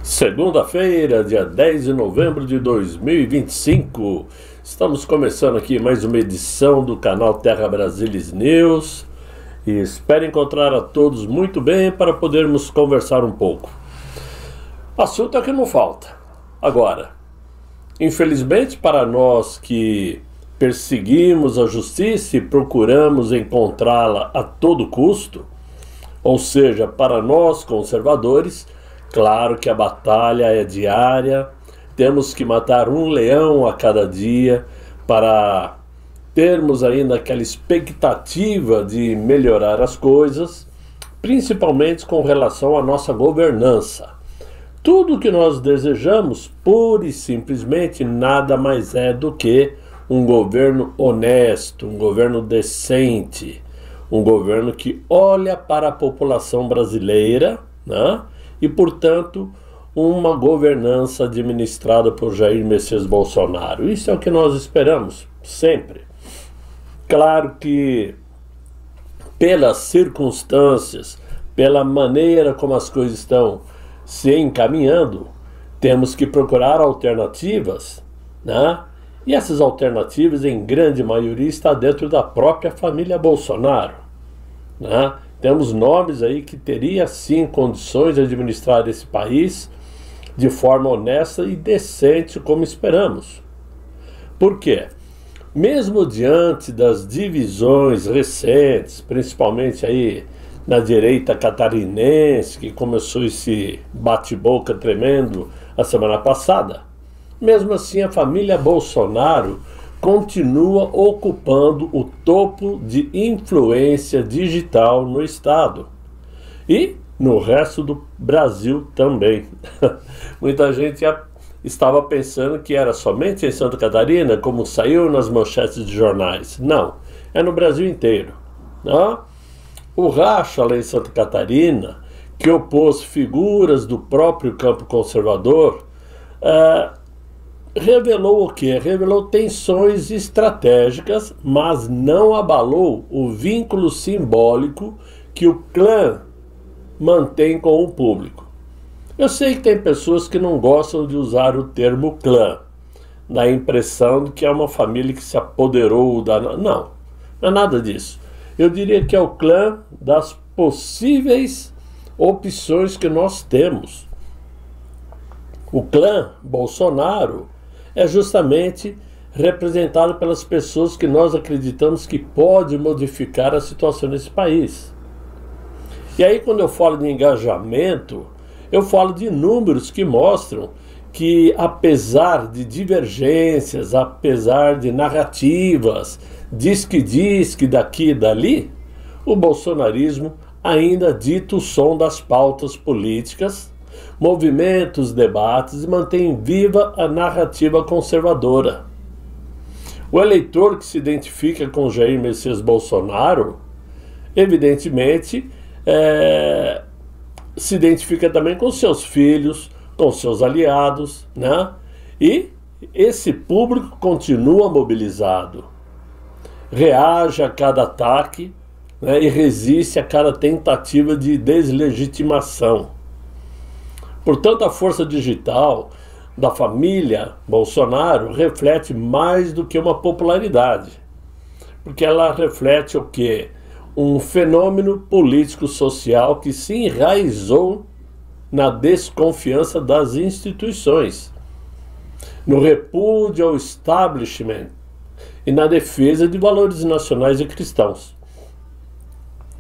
Segunda-feira, dia 10 de novembro de 2025. Estamos começando aqui mais uma edição do canal Terra Brasilis News e espero encontrar a todos muito bem para podermos conversar um pouco. Assunto é que não falta. Agora, infelizmente para nós que perseguimos a justiça e procuramos encontrá-la a todo custo, ou seja, para nós conservadores, claro que a batalha é diária, temos que matar um leão a cada dia para termos ainda aquela expectativa de melhorar as coisas, principalmente com relação à nossa governança. Tudo que nós desejamos, pura e simplesmente, nada mais é do que um governo honesto, um governo decente, um governo que olha para a população brasileira, né? E, portanto, uma governança administrada por Jair Messias Bolsonaro. Isso é o que nós esperamos, sempre. Claro que, pelas circunstâncias, pela maneira como as coisas estão se encaminhando, temos que procurar alternativas, né? E essas alternativas, em grande maioria, está dentro da própria família Bolsonaro, né? Temos nomes aí que teria sim condições de administrar esse país de forma honesta e decente, como esperamos. Por quê? Mesmo diante das divisões recentes, principalmente aí na direita catarinense, que começou esse bate-boca tremendo a semana passada, mesmo assim a família Bolsonaro continua ocupando o topo de influência digital no estado e no resto do Brasil também. Muita gente estava pensando que era somente em Santa Catarina, como saiu nas manchetes de jornais. Não, é no Brasil inteiro, né? O racha lá em Santa Catarina, que opôs figuras do próprio campo conservador, revelou o quê? Revelou tensões estratégicas, mas não abalou o vínculo simbólico que o clã mantém com o público. Eu sei que tem pessoas que não gostam de usar o termo clã, dá a impressão de que é uma família que se apoderou da... Não é nada disso. Eu diria que é o clã das possíveis opções que nós temos. O clã Bolsonaro é justamente representado pelas pessoas que nós acreditamos que pode modificar a situação nesse país. E aí, quando eu falo de engajamento, eu falo de números que mostram que, apesar de divergências, apesar de narrativas, diz que daqui e dali, o bolsonarismo ainda dita o som das pautas políticas, movimentos, debates e mantém viva a narrativa conservadora. O eleitor que se identifica com Jair Messias Bolsonaro, evidentemente, se identifica também com seus filhos, com seus aliados, né? E esse público continua mobilizado, reage a cada ataque, né? E resiste a cada tentativa de deslegitimação. Portanto, a força digital da família Bolsonaro reflete mais do que uma popularidade, porque ela reflete o quê? Um fenômeno político-social que se enraizou na desconfiança das instituições, no repúdio ao establishment e na defesa de valores nacionais e cristãos.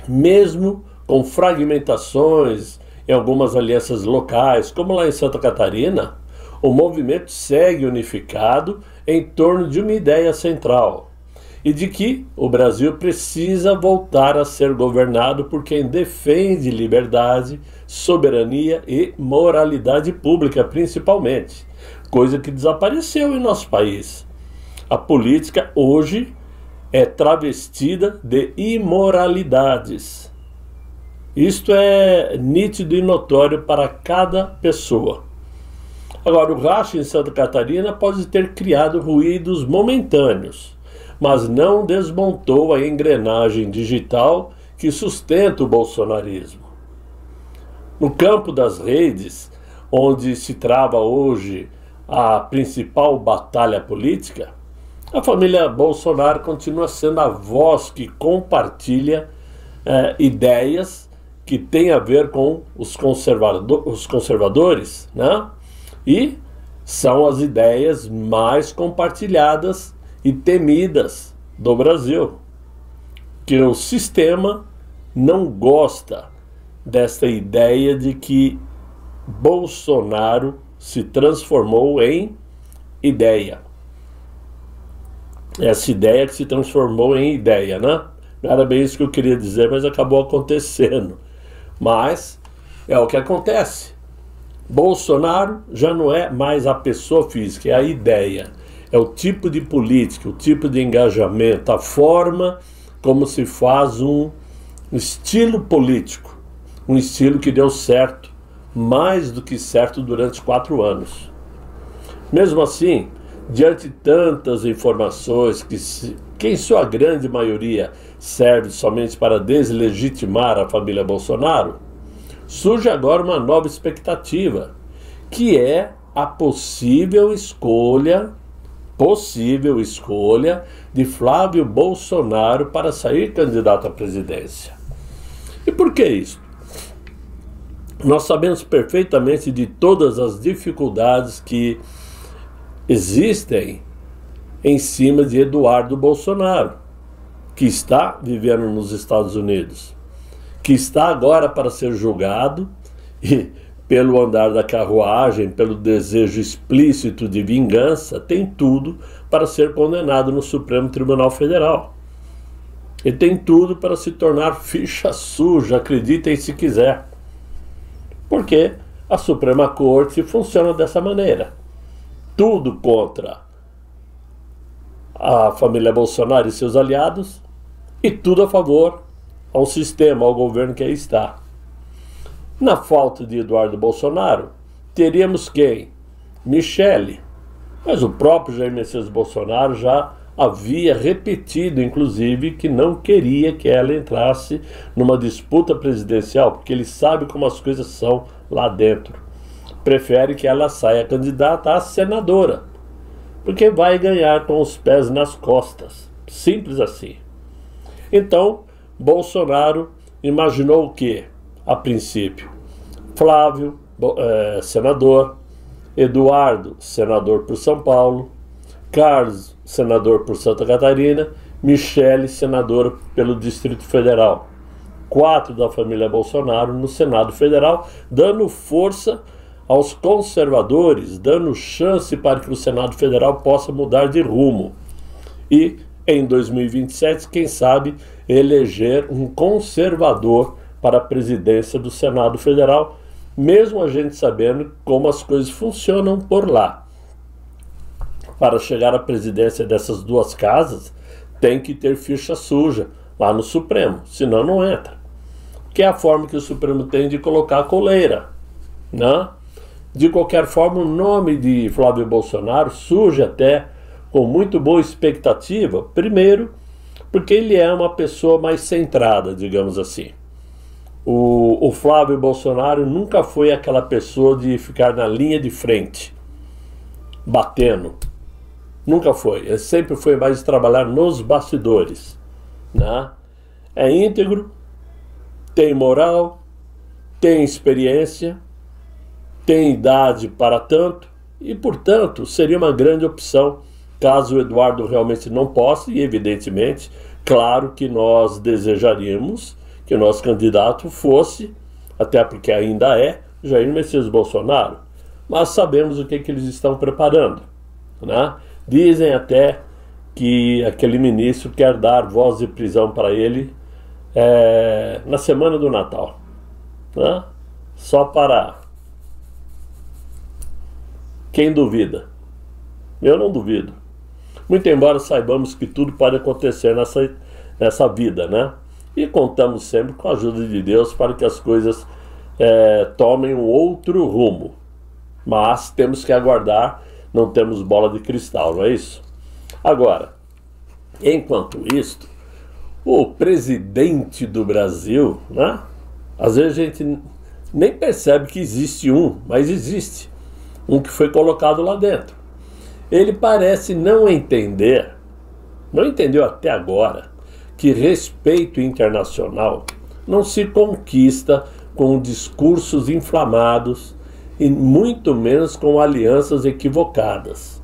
Mesmo com fragmentações em algumas alianças locais, como lá em Santa Catarina, o movimento segue unificado em torno de uma ideia central, e de que o Brasil precisa voltar a ser governado por quem defende liberdade, soberania e moralidade pública, principalmente, coisa que desapareceu em nosso país. A política hoje é travestida de imoralidades. Isto é nítido e notório para cada pessoa. Agora, o racha em Santa Catarina pode ter criado ruídos momentâneos, mas não desmontou a engrenagem digital que sustenta o bolsonarismo. No campo das redes, onde se trava hoje a principal batalha política, a família Bolsonaro continua sendo a voz que compartilha ideias que têm a ver com os conservadores, né? E são as ideias mais compartilhadas e temidas do Brasil, que o sistema não gosta desta ideia de que Bolsonaro se transformou em ideia. Essa ideia que se transformou em ideia, né? Não era bem isso que eu queria dizer, mas acabou acontecendo. Mas é o que acontece. Bolsonaro já não é mais a pessoa física, é a ideia. É o tipo de política, o tipo de engajamento, a forma como se faz um estilo político. Um estilo que deu certo, mais do que certo, durante 4 anos. Mesmo assim, diante de tantas informações que em sua grande maioria serve somente para deslegitimar a família Bolsonaro, surge agora uma nova expectativa, que é a possível escolha de Flávio Bolsonaro para sair candidato à presidência. E por que isso? Nós sabemos perfeitamente de todas as dificuldades que existem em cima de Eduardo Bolsonaro, que está vivendo nos Estados Unidos, que está agora para ser julgado e, pelo andar da carruagem, pelo desejo explícito de vingança, tem tudo para ser condenado no Supremo Tribunal Federal. Ele tem tudo para se tornar ficha suja, acreditem se quiser. Porque a Suprema Corte funciona dessa maneira. Tudo contra a família Bolsonaro e seus aliados e tudo a favor ao sistema, ao governo que aí está. Na falta de Eduardo Bolsonaro, teríamos quem? Michele. Mas o próprio Jair Messias Bolsonaro já havia repetido, inclusive, que não queria que ela entrasse numa disputa presidencial, porque ele sabe como as coisas são lá dentro. Prefere que ela saia candidata a senadora, porque vai ganhar com os pés nas costas. Simples assim. Então, Bolsonaro imaginou o quê? A princípio, Flávio, senador, Eduardo, senador por São Paulo, Carlos, senador por Santa Catarina, Michele, senadora pelo Distrito Federal. 4 da família Bolsonaro no Senado Federal, dando força aos conservadores, dando chance para que o Senado Federal possa mudar de rumo. E, em 2027, quem sabe, eleger um conservador para a presidência do Senado Federal, mesmo a gente sabendo como as coisas funcionam por lá. Para chegar à presidência dessas 2 casas, tem que ter ficha suja lá no Supremo, senão não entra. Que é a forma que o Supremo tem de colocar a coleira, né? De qualquer forma, o nome de Flávio Bolsonaro surge até com muito boa expectativa, primeiro, porque ele é uma pessoa mais centrada, digamos assim. O Flávio Bolsonaro nunca foi aquela pessoa de ficar na linha de frente, batendo. Nunca foi. Ele sempre foi mais de trabalhar nos bastidores, né? É íntegro, tem moral, tem experiência, tem idade para tanto e, portanto, seria uma grande opção caso o Eduardo realmente não possa, e evidentemente, claro que nós desejaríamos que o nosso candidato fosse, até porque ainda é, Jair Messias Bolsonaro, mas sabemos o que eles estão preparando, né? Dizem até que aquele ministro quer dar voz de prisão para ele na semana do Natal, né? Só para quem duvida. Eu não duvido. Muito embora saibamos que tudo pode acontecer nessa vida, né? E contamos sempre com a ajuda de Deus para que as coisas tomem um outro rumo. Mas temos que aguardar, não temos bola de cristal, não é isso? Agora, enquanto isto, o presidente do Brasil, né? Às vezes a gente nem percebe que existe um, mas existe um que foi colocado lá dentro. Ele parece não entender, não entendeu até agora, que respeito internacional não se conquista com discursos inflamados e muito menos com alianças equivocadas.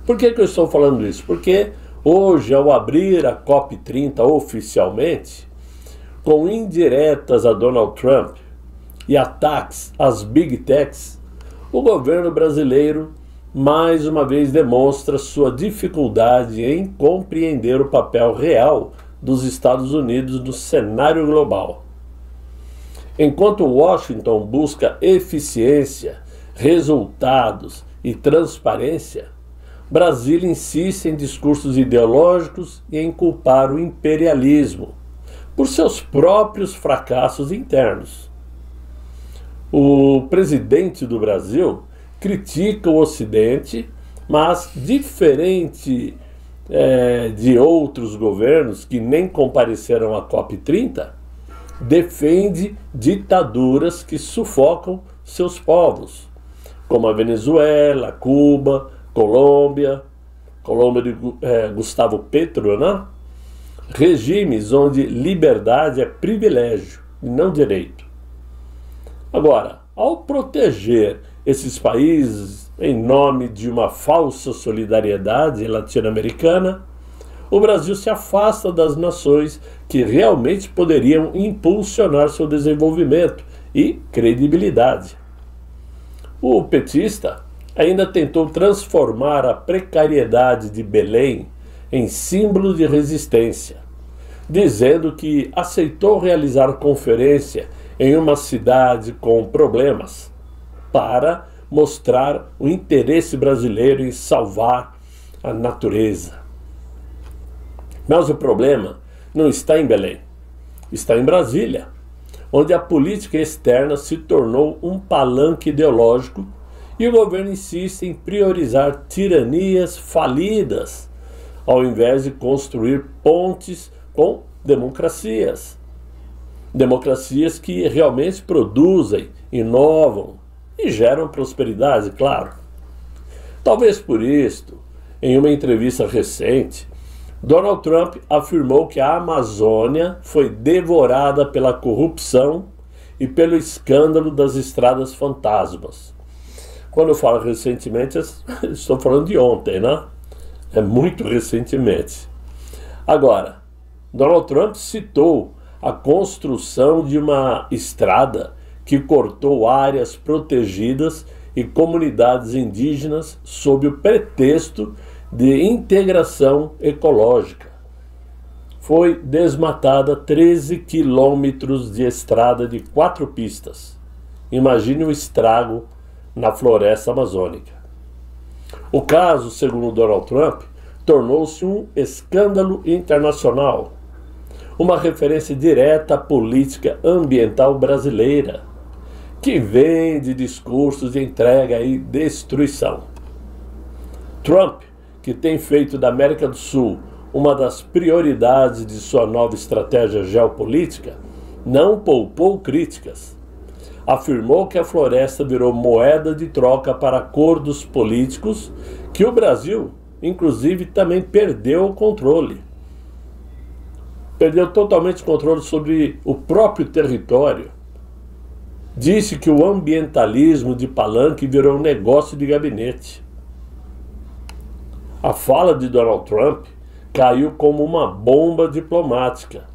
Por que eu estou falando isso? Porque hoje, ao abrir a COP30 oficialmente, com indiretas a Donald Trump e ataques às Big Techs, o governo brasileiro mais uma vez demonstra sua dificuldade em compreender o papel real dos Estados Unidos no cenário global. Enquanto Washington busca eficiência, resultados e transparência, Brasília insiste em discursos ideológicos e em culpar o imperialismo por seus próprios fracassos internos. O presidente do Brasil critica o Ocidente, mas, diferente de outros governos que nem compareceram à COP30, defende ditaduras que sufocam seus povos, como a Venezuela, Cuba, Colômbia de Gustavo Petro, né? Regimes onde liberdade é privilégio e não direito. Agora, ao proteger esses países em nome de uma falsa solidariedade latino-americana, o Brasil se afasta das nações que realmente poderiam impulsionar seu desenvolvimento e credibilidade. O petista ainda tentou transformar a precariedade de Belém em símbolo de resistência, dizendo que aceitou realizar conferência em uma cidade com problemas para mostrar o interesse brasileiro em salvar a natureza. Mas o problema não está em Belém, está em Brasília, onde a política externa se tornou um palanque ideológico e o governo insiste em priorizar tiranias falidas, ao invés de construir pontes com democracias. Democracias que realmente produzem, inovam e geram prosperidade, claro. Talvez por isto, em uma entrevista recente, Donald Trump afirmou que a Amazônia foi devorada pela corrupção e pelo escândalo das estradas fantasmas. Quando eu falo recentemente, estou falando de ontem, né? É muito recentemente. Agora, Donald Trump citou a construção de uma estrada que cortou áreas protegidas e comunidades indígenas sob o pretexto de integração ecológica. Foi desmatada 13 quilômetros de estrada de 4 pistas. Imagine o estrago na floresta amazônica. O caso, segundo Donald Trump, tornou-se um escândalo internacional, uma referência direta à política ambiental brasileira, que vende discursos de entrega e destruição. Trump, que tem feito da América do Sul uma das prioridades de sua nova estratégia geopolítica, não poupou críticas. Afirmou que a floresta virou moeda de troca para acordos políticos que o Brasil, inclusive, também perdeu o controle. Perdeu totalmente o controle sobre o próprio território. Disse que o ambientalismo de palanque virou um negócio de gabinete. A fala de Donald Trump caiu como uma bomba diplomática,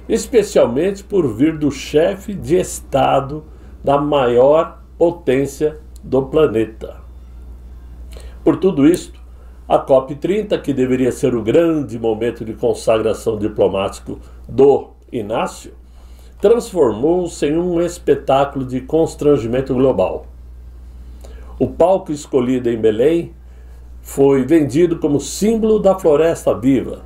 especialmente por vir do chefe de Estado da maior potência do planeta. Por tudo isto, a COP30, que deveria ser o grande momento de consagração diplomático do Inácio, transformou-se em um espetáculo de constrangimento global. O palco escolhido em Belém foi vendido como símbolo da floresta viva,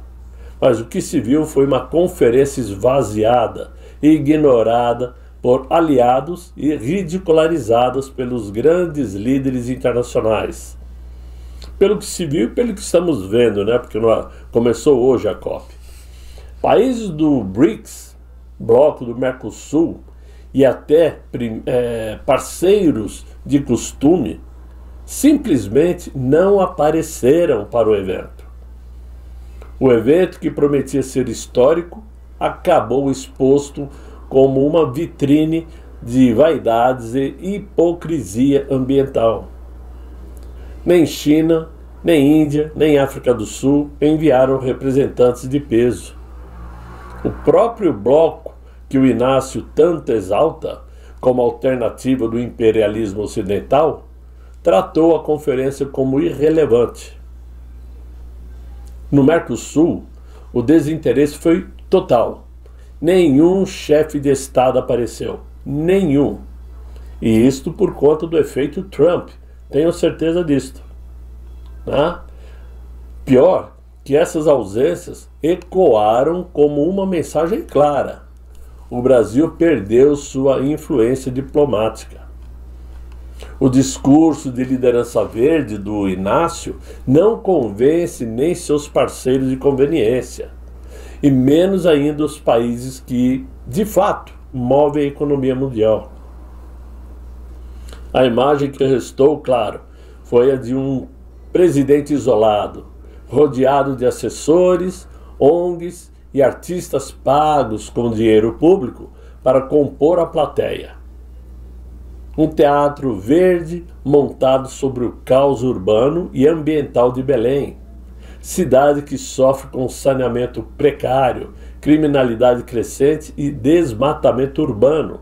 mas o que se viu foi uma conferência esvaziada e ignorada por aliados e ridicularizadas pelos grandes líderes internacionais. Pelo que se viu e pelo que estamos vendo, né? Porque começou hoje a COP. Países do BRICS, bloco do Mercosul, e até parceiros de costume simplesmente não apareceram para o evento. O evento, que prometia ser histórico, acabou exposto como uma vitrine de vaidades e hipocrisia ambiental. Nem China, nem Índia, nem África do Sul enviaram representantes de peso. O próprio bloco que o Inácio tanto exalta como alternativa do imperialismo ocidental tratou a conferência como irrelevante. No Mercosul, o desinteresse foi total. Nenhum chefe de Estado apareceu. Nenhum. E isto por conta do efeito Trump. Tenho certeza disto. Né? Pior, que essas ausências ecoaram como uma mensagem clara. O Brasil perdeu sua influência diplomática. O discurso de liderança verde do Inácio não convence nem seus parceiros de conveniência, e menos ainda os países que, de fato, movem a economia mundial. A imagem que restou, claro, foi a de um presidente isolado, rodeado de assessores, ONGs e artistas pagos com dinheiro público para compor a plateia. Um teatro verde montado sobre o caos urbano e ambiental de Belém, cidade que sofre com saneamento precário, criminalidade crescente e desmatamento urbano.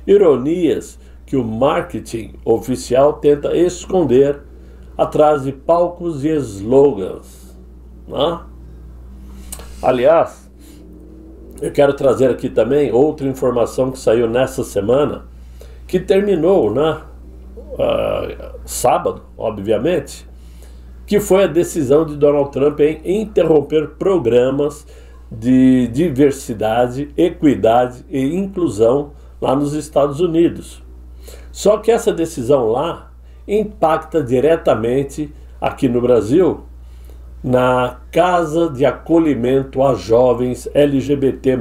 Ironias que o marketing oficial tenta esconder atrás de palcos e slogans. Né? Aliás, eu quero trazer aqui também outra informação que saiu nessa semana, que terminou, né? Sábado, obviamente, que foi a decisão de Donald Trump em interromper programas de diversidade, equidade e inclusão lá nos Estados Unidos. Só que essa decisão lá impacta diretamente aqui no Brasil, na Casa de Acolhimento a Jovens LGBT+,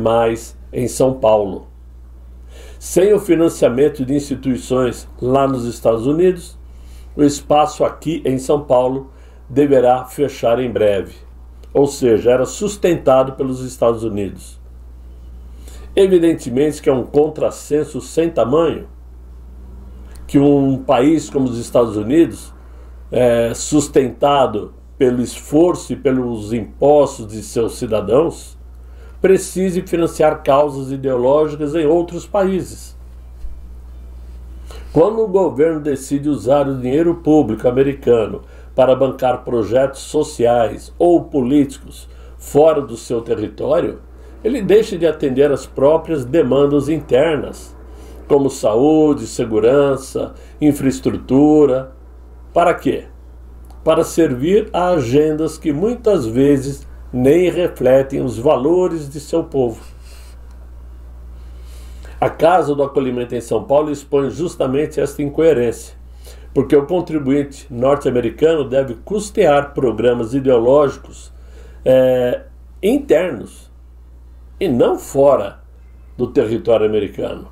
em São Paulo. Sem o financiamento de instituições lá nos Estados Unidos, o espaço aqui em São Paulo deverá fechar em breve. Ou seja, era sustentado pelos Estados Unidos. Evidentemente que é um contrassenso sem tamanho que um país como os Estados Unidos, sustentado pelo esforço e pelos impostos de seus cidadãos, precise financiar causas ideológicas em outros países. Quando o governo decide usar o dinheiro público americano para bancar projetos sociais ou políticos fora do seu território, ele deixa de atender às próprias demandas internas, como saúde, segurança, infraestrutura. Para quê? Para servir a agendas que muitas vezes nem refletem os valores de seu povo. A Casa do Acolhimento em São Paulo expõe justamente esta incoerência, porque o contribuinte norte-americano deve custear programas ideológicos internos e não fora do território americano.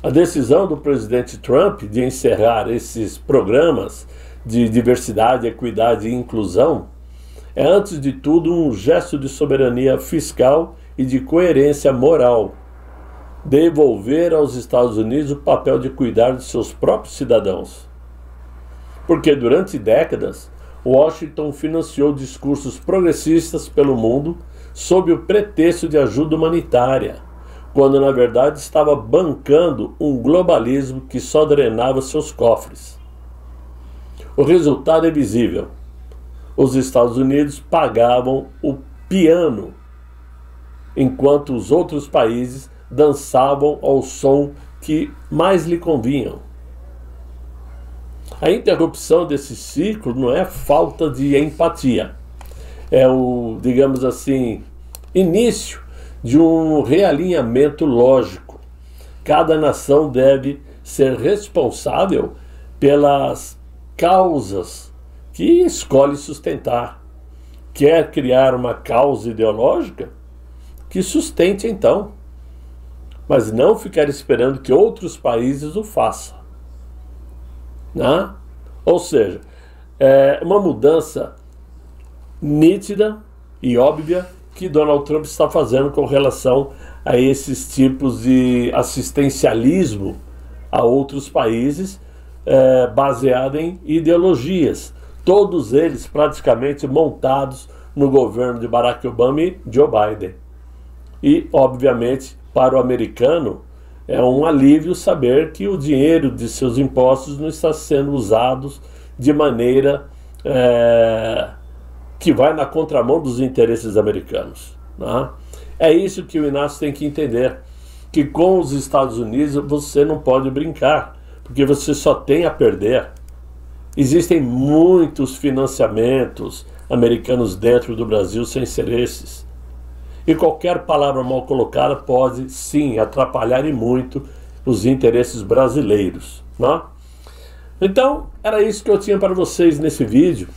A decisão do presidente Trump de encerrar esses programas de diversidade, equidade e inclusão é, antes de tudo, um gesto de soberania fiscal e de coerência moral. Devolver aos Estados Unidos o papel de cuidar de seus próprios cidadãos. Porque durante décadas, Washington financiou discursos progressistas pelo mundo sob o pretexto de ajuda humanitária, quando na verdade estava bancando um globalismo que só drenava seus cofres. O resultado é visível. Os Estados Unidos pagavam o piano, enquanto os outros países dançavam ao som que mais lhe convinham. A interrupção desse ciclo não é falta de empatia, é o, digamos assim, início de um realinhamento lógico. Cada nação deve ser responsável pelas causas que escolhe sustentar. Quer criar uma causa ideológica? Que sustente então. mas não ficar esperando que outros países o façam, né? Ou seja, é uma mudança nítida e óbvia que Donald Trump está fazendo com relação a esses tipos de assistencialismo a outros países, baseado em ideologias, todos eles praticamente montados no governo de Barack Obama e Joe Biden. E, obviamente, para o americano, é um alívio saber que o dinheiro de seus impostos não está sendo usado de maneira que vai na contramão dos interesses americanos, né? É isso que o Inácio tem que entender, que com os Estados Unidos você não pode brincar, porque você só tem a perder. Existem muitos financiamentos americanos dentro do Brasil sem ser esses. E qualquer palavra mal colocada pode, sim, atrapalhar e muito os interesses brasileiros, né? Então, era isso que eu tinha para vocês nesse vídeo.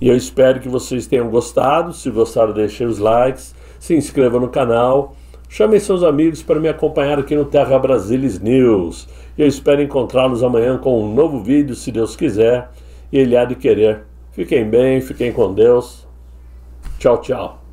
E eu espero que vocês tenham gostado. Se gostaram, deixem os likes, se inscrevam no canal, chamem seus amigos para me acompanhar aqui no Terra Brasilis News. E eu espero encontrá-los amanhã com um novo vídeo, se Deus quiser, e Ele há de querer. Fiquem bem, fiquem com Deus. Tchau, tchau.